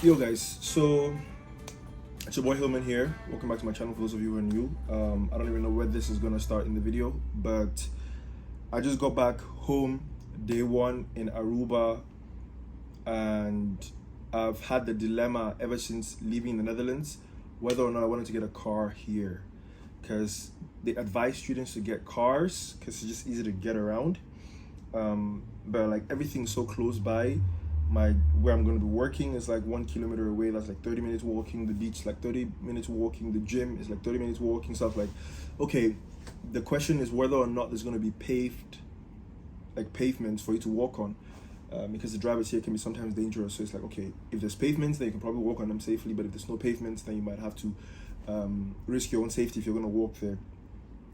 Yo guys, so it's your boy Hillman here. Welcome back to my channel for those of you who are new. I don't even know where this is gonna start in the video, but I just got back home day one in Aruba, and I've had the dilemma ever since leaving the Netherlands whether or not I wanted to get a car here, because they advise students to get cars because it's just easy to get around, but like everything's so close by. Where I'm going to be working is like 1 kilometer away. That's like 30 minutes walking. The beach like 30 minutes walking. The gym is like 30 minutes walking. Stuff like, okay, the question is whether or not there's going to be pavements for you to walk on, because the drivers here can be sometimes dangerous. So it's like, okay, if there's pavements, then you can probably walk on them safely. But if there's no pavements, then you might have to risk your own safety if you're going to walk there.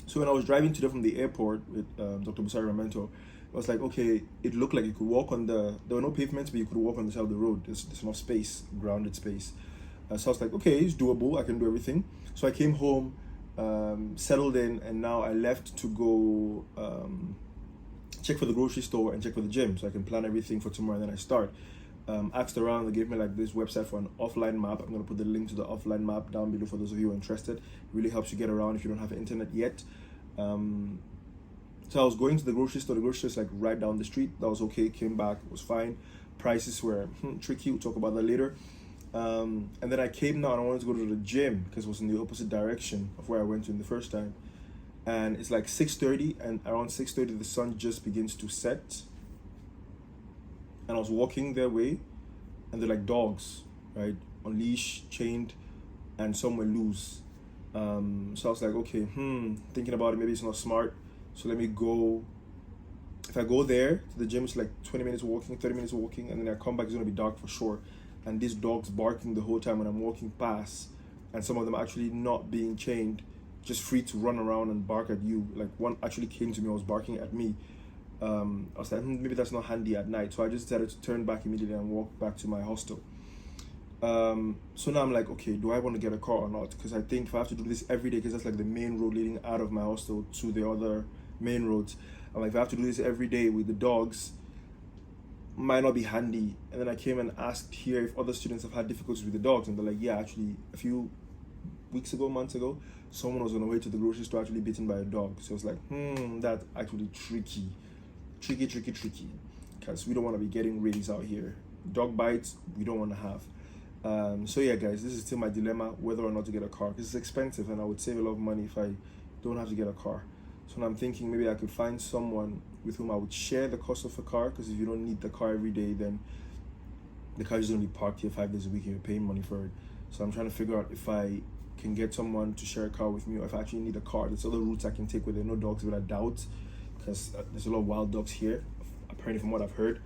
So when I was driving today from the airport with Dr. Busari, my mentor, I was like, okay, it looked like you could walk on there were no pavements, but you could walk on the side of the road. There's enough space, grounded space. So I was like, okay, it's doable. I can do everything. So I came home, settled in, and now I left to go check for the grocery store and check for the gym so I can plan everything for tomorrow, and then I start. Asked around, they gave me like this website for an offline map. I'm going to put the link to the offline map down below for those of you who are interested. It really helps you get around if you don't have internet yet. So I was going to the grocery store. The grocery store is like right down the street. That was okay. Came back, it was fine. Prices were tricky. We'll talk about that later. And then I came now and I wanted to go to the gym because it was in the opposite direction of where I went to in the first time. And it's like 6:30, and around 6:30 the sun just begins to set. And I was walking their way, and they're like dogs, right? On leash, chained, and some were loose. So I was like, okay, thinking about it, maybe it's not smart. So let me go. If I go there to the gym, it's like 20 minutes walking, 30 minutes walking, and then I come back, it's gonna be dark for sure. And these dogs barking the whole time when I'm walking past, and some of them actually not being chained, just free to run around and bark at you. Like one actually came to me, was barking at me. I was like, maybe that's not handy at night. So I just decided to turn back immediately and walk back to my hostel. So now I'm like, okay, do I want to get a car or not? Because I think if I have to do this every day, because that's like the main road leading out of my hostel to the other main roads, I'm like, if I have to do this every day with the dogs, might not be handy. And then I came and asked here if other students have had difficulties with the dogs, and they're like, yeah, actually a few months ago, someone was on the way to the grocery store actually bitten by a dog. So I was like, that's actually tricky, because we don't want to be getting rabies out here. Dog bites we don't want to have. So yeah guys, this is still my dilemma whether or not to get a car, because it's expensive and I would save a lot of money if I don't have to get a car. So now I'm thinking maybe I could find someone with whom I would share the cost of a car, because if you don't need the car every day, then the car is only parked here 5 days a week and you're paying money for it. So I'm trying to figure out if I can get someone to share a car with me, or if I actually need a car. There's other routes I can take where there are no dogs, but I doubt, because there's a lot of wild dogs here, apparently from what I've heard.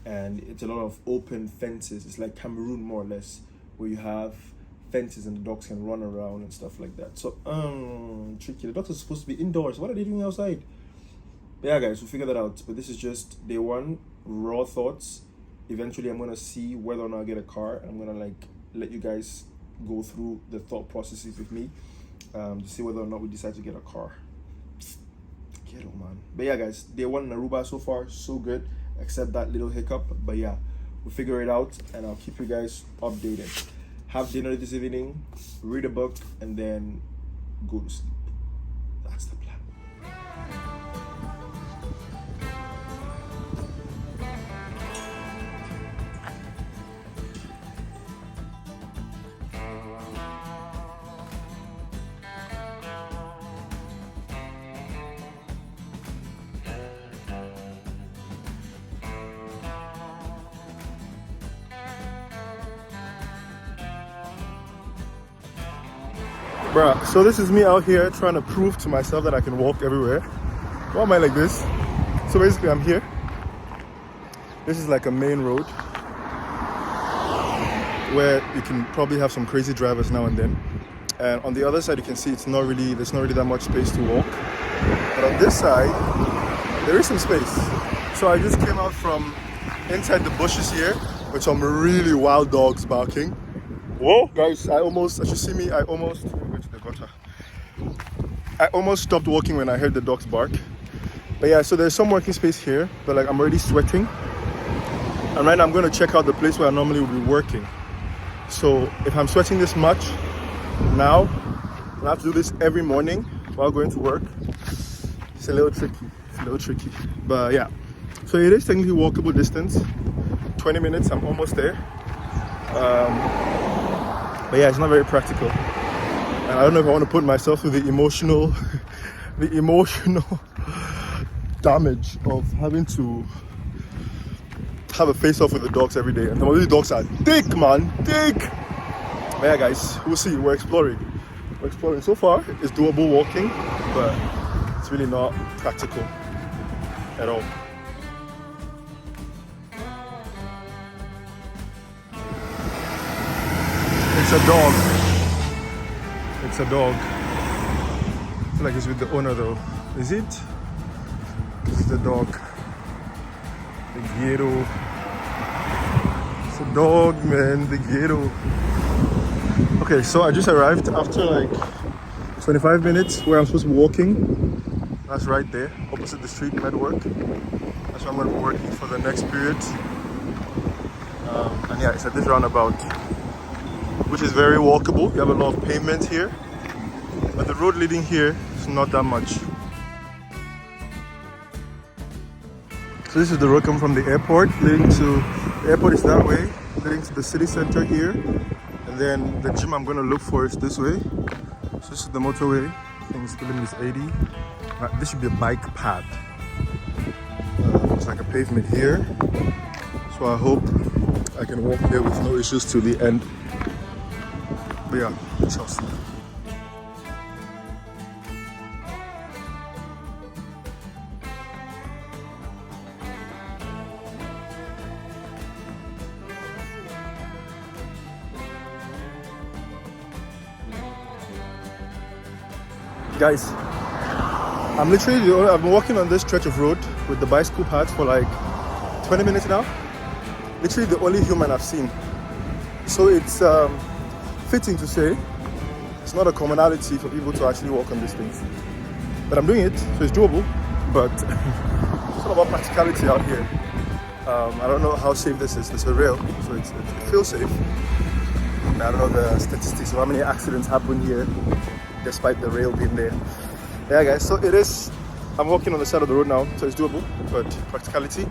And it's a lot of open fences. It's like Cameroon more or less, where you have fences and the dogs can run around and stuff like that. So tricky. The dogs are supposed to be indoors. What are they doing outside? But yeah guys, we'll figure that out. But this is just day one, raw thoughts. Eventually I'm gonna see whether or not I get a car. I'm gonna like let you guys go through the thought processes with me, to see whether or not we decide to get a car. Ghetto, man. But yeah guys, day one in Aruba so far so good, except that little hiccup. But yeah, we'll figure it out and I'll keep you guys updated. Have dinner this evening, read a book, and then go to sleep. That's the plan. Bruh, so this is me out here trying to prove to myself that I can walk everywhere. Why am I like this? So basically I'm here. This is like a main road where you can probably have some crazy drivers now and then. And on the other side you can see there's not really that much space to walk. But on this side, there is some space. So I just came out from inside the bushes here with some really wild dogs barking. Whoa, guys, as you see me, I almost stopped walking when I heard the dogs bark. But yeah, so there's some working space here, but like I'm already sweating. And right now I'm going to check out the place where I normally would be working. So if I'm sweating this much now, and I have to do this every morning while going to work, it's a little tricky. But yeah, so it is technically walkable distance. 20 minutes, I'm almost there. But yeah, it's not very practical. And I don't know if I want to put myself through the emotional damage of having to have a face-off with the dogs every day. And some of these dogs are thick, man, thick. But yeah, guys, we'll see. We're exploring. So far, it's doable walking, but it's really not practical at all. It's a dog. I feel like it's with the owner though. Is it? This is the dog. The ghetto. It's a dog, man. The ghetto. Okay, so I just arrived after like 25 minutes where I'm supposed to be walking. That's right there, opposite the street network. That's where I'm going to be working for the next period. And yeah, it's at this roundabout, which is very walkable. You have a lot of pavement here, but the road leading here is not that much. So this is the road coming from the airport, leading to the airport is that way, leading to the city center here, and then the gym I'm going to look for is this way. So this is the motorway. I think the limit is 80. This should be a bike path. It's like a pavement here, so I hope I can walk here with no issues to the end. But yeah, we shall see. Guys, I've been walking on this stretch of road with the bicycle path for like 20 minutes now. Literally the only human I've seen. So it's fitting to say it's not a commonality for people to actually walk on these things. But I'm doing it, so it's doable. But it's all about practicality out here. I don't know how safe this is. It's a rail, so it feels safe. And I don't know the statistics of how many accidents happen here despite the rail being there. Yeah, guys, so it is. I'm walking on the side of the road now, so it's doable, but practicality.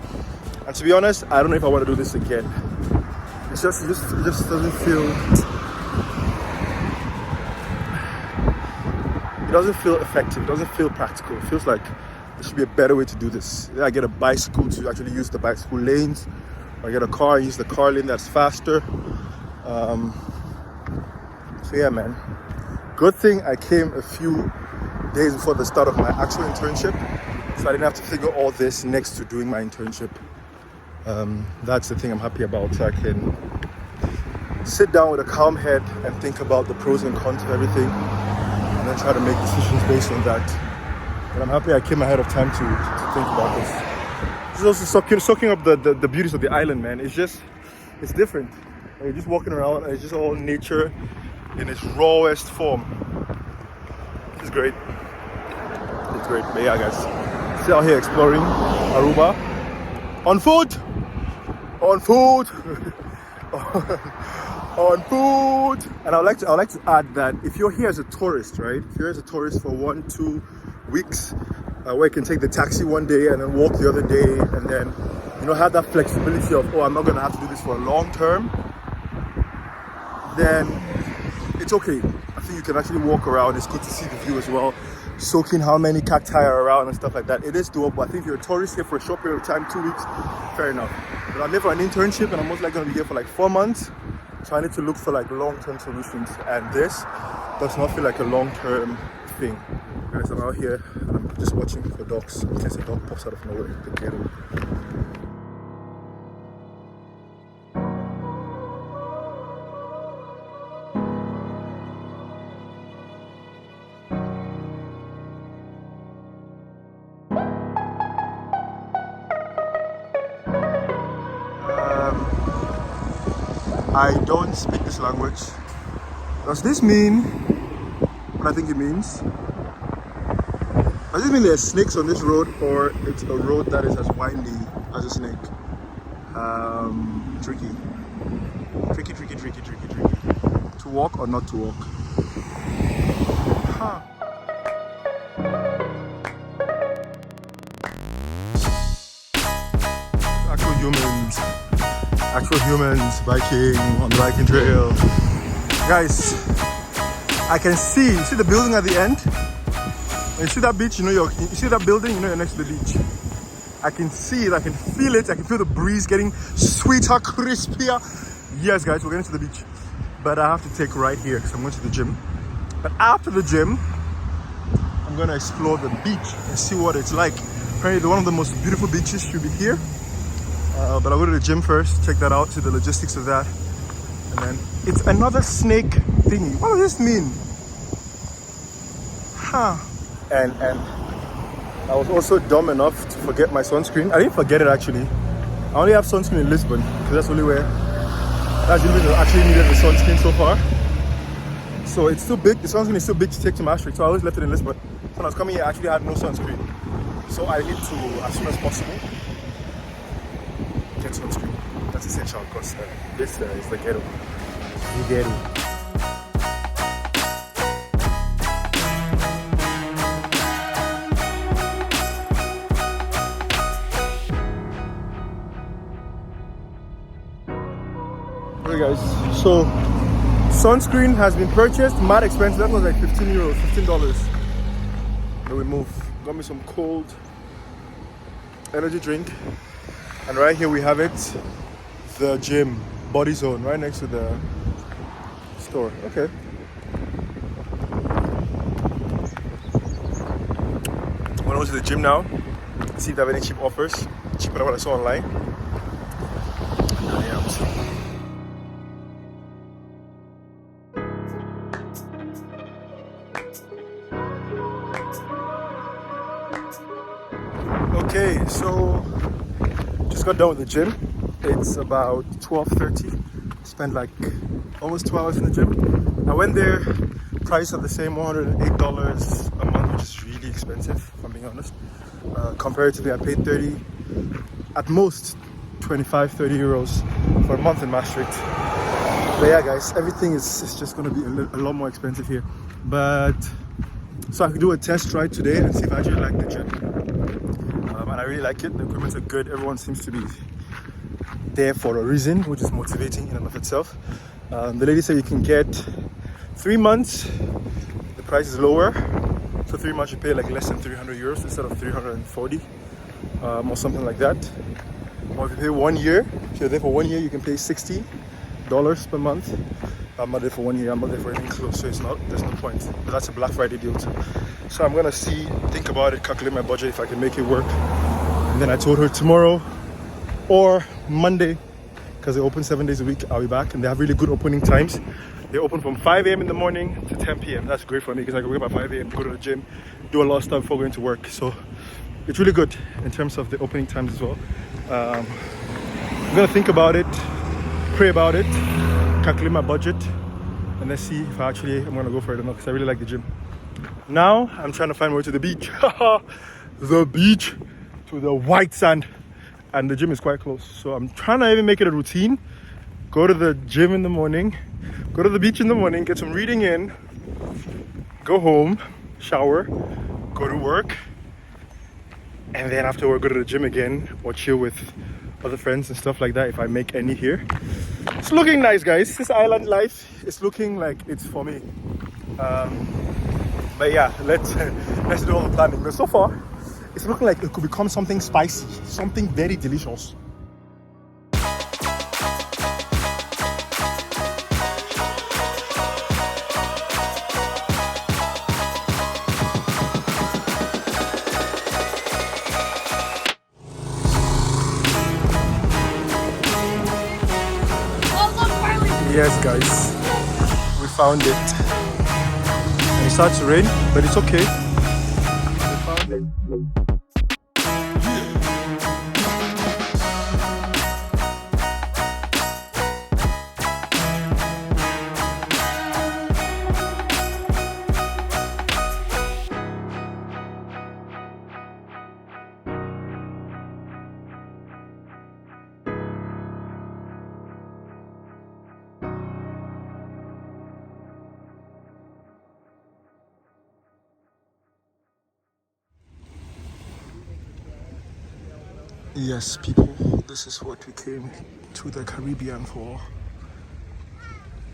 And to be honest, I don't know if I want to do this again. It just doesn't feel. It doesn't feel effective. It doesn't feel practical. It feels like there should be a better way to do this. I get a bicycle to actually use the bicycle lanes, or I get a car and use the car lane that's faster. So yeah, man. Good thing I came a few days before the start of my actual internship, so I didn't have to figure all this next to doing my internship. That's the thing I'm happy about. So I can sit down with a calm head and think about the pros and cons of everything, and then try to make decisions based on that. But I'm happy I came ahead of time to think about this. This is also soaking up the beauties of the island, man. It's different. You're just walking around and it's just all nature in its rawest form. It's great. But yeah, guys, still out here exploring Aruba on foot. And I'd like to add that if you're here as a tourist, right? If you're here as a tourist for 1-2 weeks, where you can take the taxi one day and then walk the other day, and then have that flexibility of, I'm not gonna have to do this for a long term, then it's okay. I think you can actually walk around. It's good to see the view as well. Soaking how many cacti are around and stuff like that. It is doable. I think if you're a tourist here for a short period of time, 2 weeks, fair enough. But I'm here for an internship and I'm most likely going to be here for like 4 months. So I need to look for like long-term solutions. And this does not feel like a long-term thing. Guys, I'm out here and I'm just watching for dogs in case a dog pops out of nowhere. The ghetto. I don't speak this language. Does this mean what I think it means? Does this mean there's snakes on this road, or it's a road that is as windy as a snake? Tricky. Tricky, tricky, tricky, tricky, tricky. To walk or not to walk? Huh. Actual humans biking on the biking trail. Guys, I can see the building at the end? And you see that beach, you see that building, you're next to the beach. I can see it, I can feel it, I can feel the breeze getting sweeter, crispier. Yes guys, we're getting to the beach. But I have to take right here because I'm going to the gym. But after the gym, I'm gonna explore the beach and see what it's like. Apparently one of the most beautiful beaches should be here. But I'll go to the gym first, check that out, see the logistics of that. And then it's another snake thingy. What does this mean? Huh. And I was also dumb enough to forget my sunscreen. I didn't forget it actually. I only have sunscreen in Lisbon because that's the only where that's the only way I actually needed the sunscreen so far. So it's still big. The sunscreen is still big to take to Maastricht. So I always left it in Lisbon. So when I was coming here, I actually had no sunscreen. So I need to, as soon as possible, get sunscreen. That's essential because this is the ghetto. The ghetto. Okay guys, so sunscreen has been purchased, mad expensive. That was like 15 euros, $15. Then we move. Got me some cold energy drink. And right here we have it, the gym, body zone, right next to the store. Okay. I'm gonna go to the gym now, see if they have any cheap offers, cheaper than what I saw online. Okay, so just got done with the gym. It's about 12:30. Spent like almost 2 hours in the gym. I went there, price of the same, $108 a month, which is really expensive, if I'm being honest. Comparatively, I paid 30, at most 25, 30 euros for a month in Maastricht. But yeah, guys, everything is just going to be a lot more expensive here. But so I could do a test ride today and see if I actually like the gym. And I really like it. The equipments are good. Everyone seems to be there for a reason, which is motivating in and of itself. The lady said you can get 3 months. The price is lower. So 3 months you pay like less than 300 euros instead of 340 or something like that. Or if you pay 1 year, if you're there for 1 year, you can pay $60 per month. I'm not there for 1 year. I'm not there for anything close, so there's no point. But that's a Black Friday deal too. So I'm gonna think about it, calculate my budget if I can make it work. And then I told her tomorrow or Monday, because they open 7 days a week, I'll be back. And they have really good opening times. They open from 5 a.m. in the morning to 10 p.m. That's great for me because I can wake up at 5 a.m., go to the gym, do a lot of stuff before going to work. So it's really good in terms of the opening times as well. I'm gonna think about it, pray about it, calculate my budget, and let's see if I'm gonna go for it or not, because I really like the gym. Now I'm trying to find my way to the beach. The beach, to the white sand, and the gym is quite close. So I'm trying to even make it a routine. Go to the gym in the morning, go to the beach in the morning, get some reading in, go home, shower, go to work, and then after work go to the gym again or chill with other friends and stuff like that if I make any here. It's looking nice, guys. This island life is looking like it's for me. But yeah, let's do all the planning. But so far, it's looking like it could become something spicy, something very delicious. Yes, guys, we found it. And it starts to rain, but it's okay. We found it. Yes, people, this is what we came to the Caribbean for.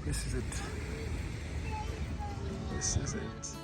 This is it. This is it.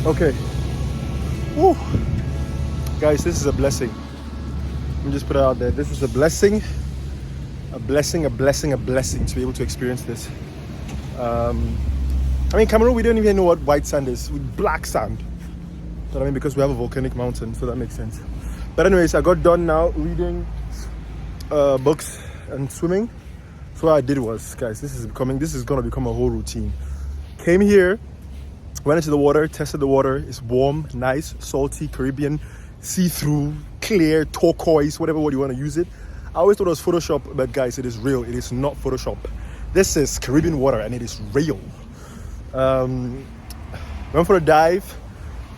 Okay. Woo. Guys, this is a blessing. Let me just put it out there. This is a blessing. A blessing, a blessing, a blessing to be able to experience this. I mean, Cameroon, we don't even know what white sand is. With black sand. But I mean, because we have a volcanic mountain, so that makes sense. But anyways, I got done now reading books and swimming. So what I did was, guys, this is going to become a whole routine. Came here, went into the water, tested the water. It's warm, nice, salty, Caribbean, see-through, clear, turquoise, whatever word you want to use it. I always thought it was Photoshop, but guys, it is real. It is not Photoshop. This is Caribbean water, and it is real. Went for a dive,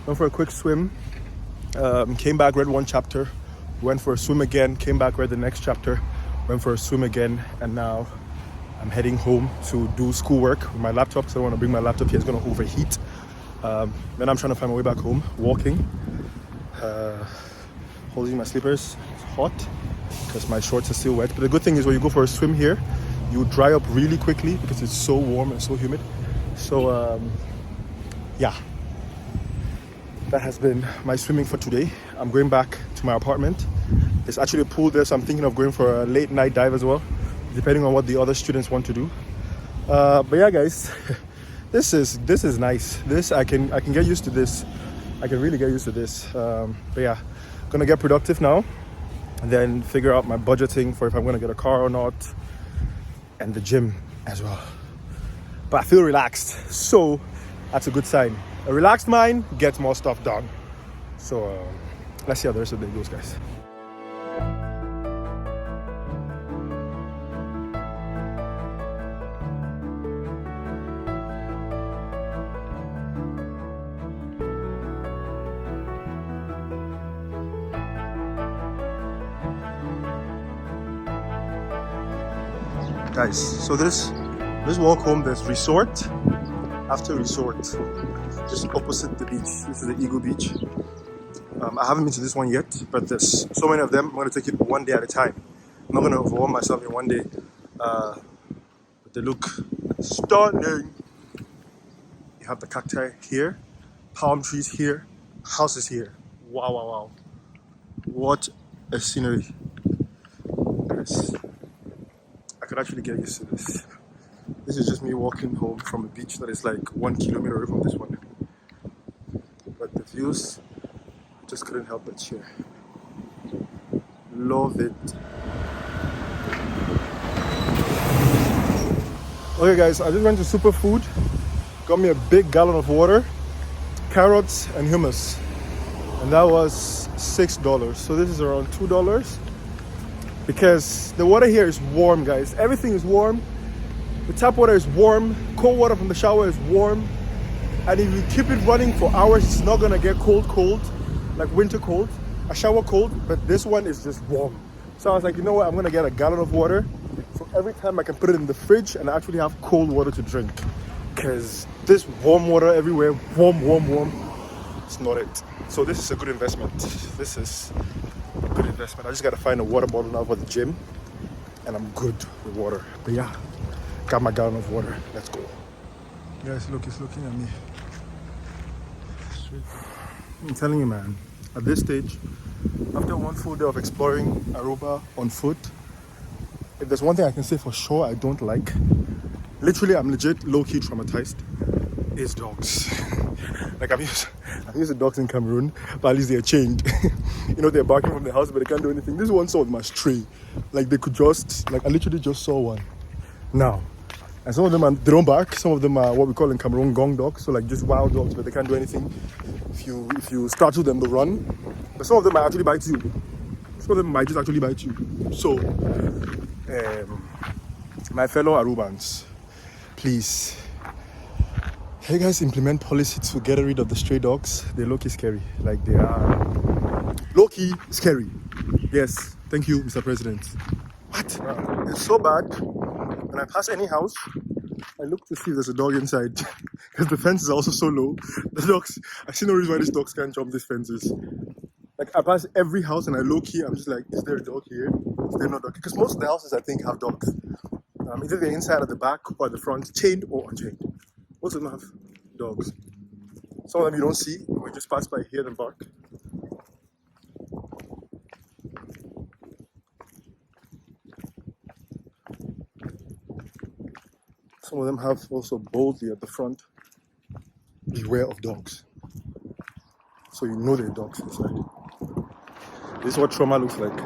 went for a quick swim, came back, read one chapter, went for a swim again, came back, read the next chapter, went for a swim again, and now I'm heading home to do schoolwork with my laptop, because I don't want to bring my laptop here, it's going to overheat. Then I'm trying to find my way back home, walking, holding my slippers. It's hot because my shorts are still wet. But the good thing is when you go for a swim here, you dry up really quickly because it's so warm and so humid. So yeah, that has been my swimming for today. I'm going back to my apartment. There's actually a pool there, so I'm thinking of going for a late night dive as well, depending on what the other students want to do. But yeah, guys, this is nice. This I can get used to this. I can really get used to this. But yeah, gonna get productive now, and then figure out my budgeting for if I'm gonna get a car or not, and the gym as well. But I feel relaxed, so that's a good sign. A relaxed mind gets more stuff done. So let's see how the rest of the day goes, guys. Guys, so this walk home, there's resort after resort, just opposite the beach. This is the Eagle Beach. I haven't been to this one yet, but there's so many of them. I'm going to take it one day at a time. I'm not going to overwhelm myself in one day. But they look stunning. You have the cacti here, palm trees here, houses here. Wow, wow, wow. What a scenery. Yes. I could actually get used to this. This is just me walking home from a beach that is like 1 kilometer away from this one. But the views, just couldn't help but share. Love it. Okay guys, I just went to Superfood, got me a big gallon of water, carrots and hummus. And that was $6. So this is around $2. Because the water here is warm, guys. Everything is warm. The tap water is warm. Cold water from the shower is warm. And if you keep it running for hours, it's not gonna get cold, like winter cold, a shower cold, but this one is just warm. So I was like, you know what, I'm gonna get a gallon of water. So every time I can put it in the fridge and I actually have cold water to drink. Because this warm water everywhere, warm, it's not it. So this is a good investment. This is a good investment. I just gotta find a water bottle now for the gym and I'm good with water. But yeah, got my gallon of water. Let's go. Guys, look, it's looking at me. I'm telling you, man, at this stage, after one full day of exploring Aruba on foot, if there's one thing I can say for sure I don't like, literally I'm legit low-key traumatized, is dogs. Like I've used the dogs in Cameroon, but at least they're chained. You know, they're barking from the house, but they can't do anything. This one saw them stray. Like they could just, like I literally just saw one. Now, and some of them they don't bark. Some of them are what we call in Cameroon gong dogs, so like just wild dogs, but they can't do anything. If you startle them, they'll run. But some of them might actually bite you. Some of them might just actually bite you. So, my fellow Arubans, please, can you guys implement policy to get rid of the stray dogs? They're low-key scary. Like they are low-key scary. Yes, thank you, Mr. President. What? It's so bad. When I pass any house, I look to see if there's a dog inside. Because the fence is also so low. The dogs, I see no reason why these dogs can't jump these fences. Like I pass every house and I low-key, I'm just like, is there a dog here? Is there no dog? Because most of the houses I think have dogs. Either the inside or the back or the front, chained or unchained. Most of them have dogs. Some of them you don't see. We just pass by, hear them bark. Some of them have also boldly at the front, beware of dogs. So you know there are dogs inside. This is what trauma looks like.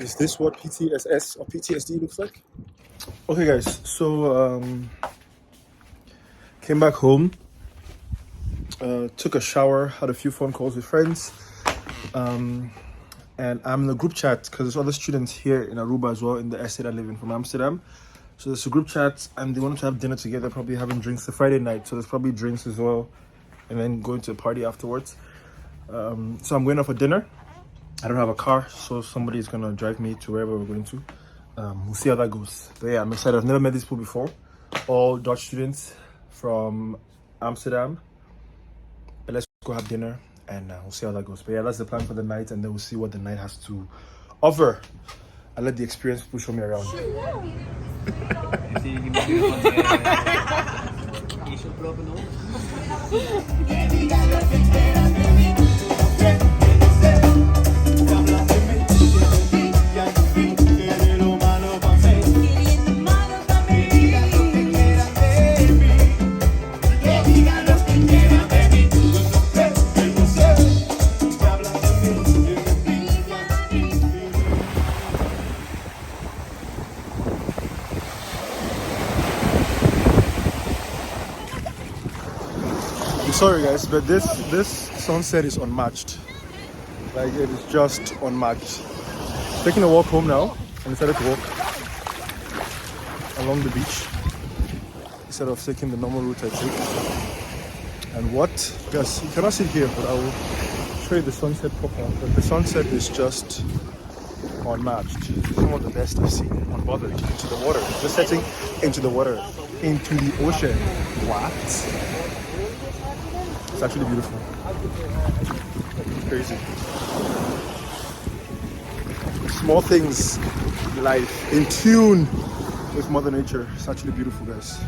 Is this what PTSS or PTSD looks like? Okay guys, so came back home, took a shower, had a few phone calls with friends, and I'm in a group chat because there's other students here in Aruba as well, in the estate I live in from Amsterdam. So there's a group chat and they wanted to have dinner together, probably having drinks the Friday night, so there's probably drinks as well, and then going to a party afterwards. So I'm going out for dinner. I don't have a car, so somebody's gonna drive me to wherever we're going to. We'll see how that goes. But yeah, I'm excited. I've never met these people before. All Dutch students from Amsterdam. But let's go have dinner and we'll see how that goes. But yeah, that's the plan for the night, and then we'll see what the night has to offer. I'll let the experienced people show me around. Sorry guys, but this sunset is unmatched. Like it is just unmatched. Taking a walk home now, and decided to walk along the beach instead of taking the normal route I take. And what? Yes, you cannot see it here, but I will show you the sunset proper. But the sunset is just unmatched. Some of the best I've seen. Unbothered into the water, just setting into the water, into the ocean. What? It's actually beautiful. Crazy. Small things in life, in tune with Mother Nature. It's actually beautiful, guys.